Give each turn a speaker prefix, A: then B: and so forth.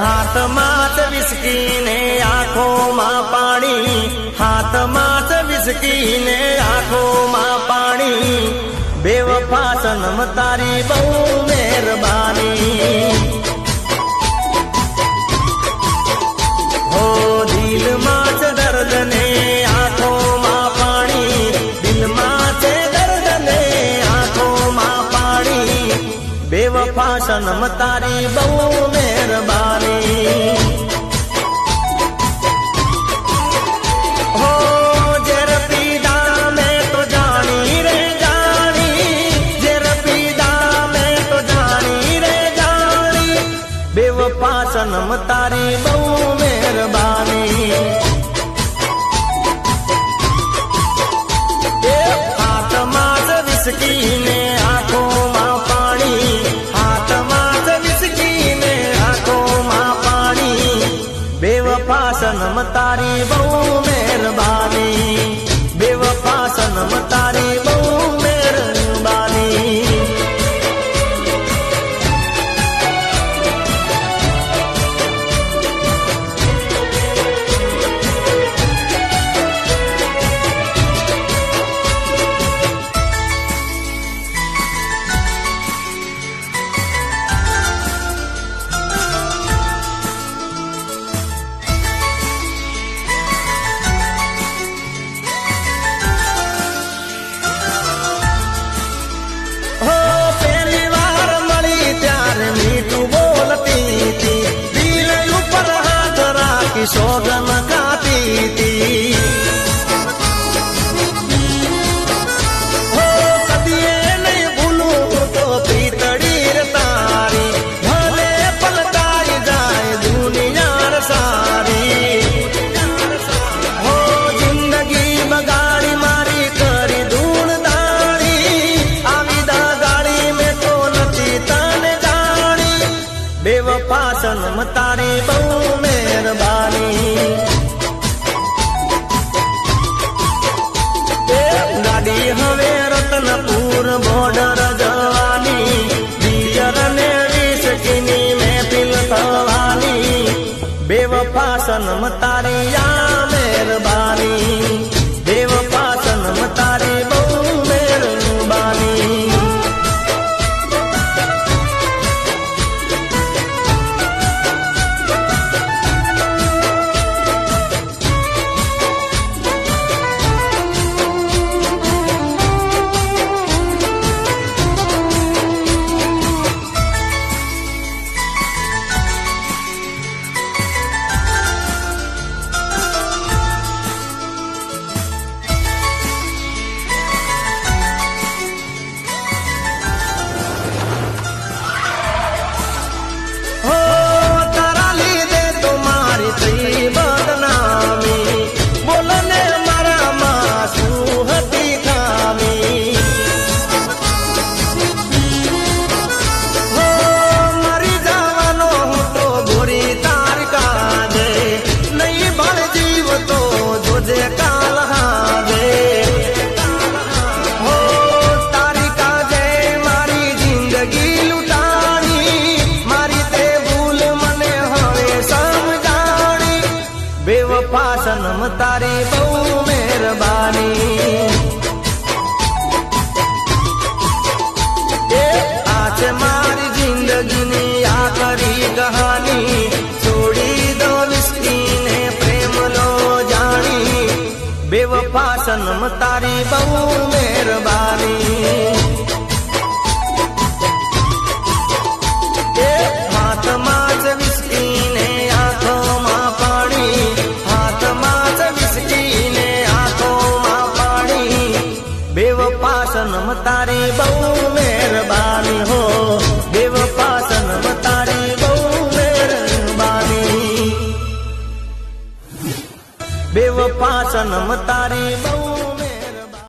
A: હાથમાં જ વિસ્કી ને આંખોમાં પાણી, હાથમાં જ વિસ્કી ને આંખોમાં પાણી, બેવફા સનમ તારી બહુ મહેરબાની. હો દિલમાં છે દર્દ ને આંખોમાં પાણી, દિલમાં છે દર્દ ને આંખોમાં પાણી, બેવફા સનમ તારી બહુ મહેરબાની. હો ઝેર પીધા મેં તો જાણી રે જાણી, ઝેર પીધા મેં તો જાણી રે જાણી, બેવફા સનમ તારી બહુ મહેરબાની. હાથમાં જ વિસ્કી ને આંખોમાં પાણી, હાથમાં જ વિસ્કી ને આંખોમાં પાણી, બેવફા સનમ તારી બહુ મહેરબાની, બેવફા સનમ તારી બહુ મહેરબાની. સોગન ગાતી હતી, હો કદીએ નહીં ભૂલું તો પ્રીતડી રે તારી, ભલે પલટાઈ જાય દુનિયા સારી. હો જિંદગી બગાડી મારી કરી ધૂળ દાણી, આવી દાગાડી મેં તો નથી તને જાણી, બેવફા સનમ તારી બહુ મહેરબાની. ગાડી હવે રતનપુર બોર્ડર જવાની, પિયર ને વિસ્કીની મહેફિલ થવાની, બેવફા સનમ તારી આ મહેરબાની, બેવફા સનમ તારી બહુ મહેરબાની. બેવફા સનમ તારી બહુ મહેરબાની. આ છે મારી જિંદગીની આખરી કહાની, છોડી દો વિસ્કી ને પ્રેમ નો જાણી, બેવફા સનમ તારી બહુ મહેરબાની. હાથમાં જ વિસ્કી ને આંખોમાં પાણી, હાથમાં જ વિસ્કી ને આંખોમાં પાણી, બેવફા સનમ તારી બહુ મહેરબાની. હો બેવફા સનમ તારી બહુ મહેરબાની, બેવફા સનમ તારી બહુ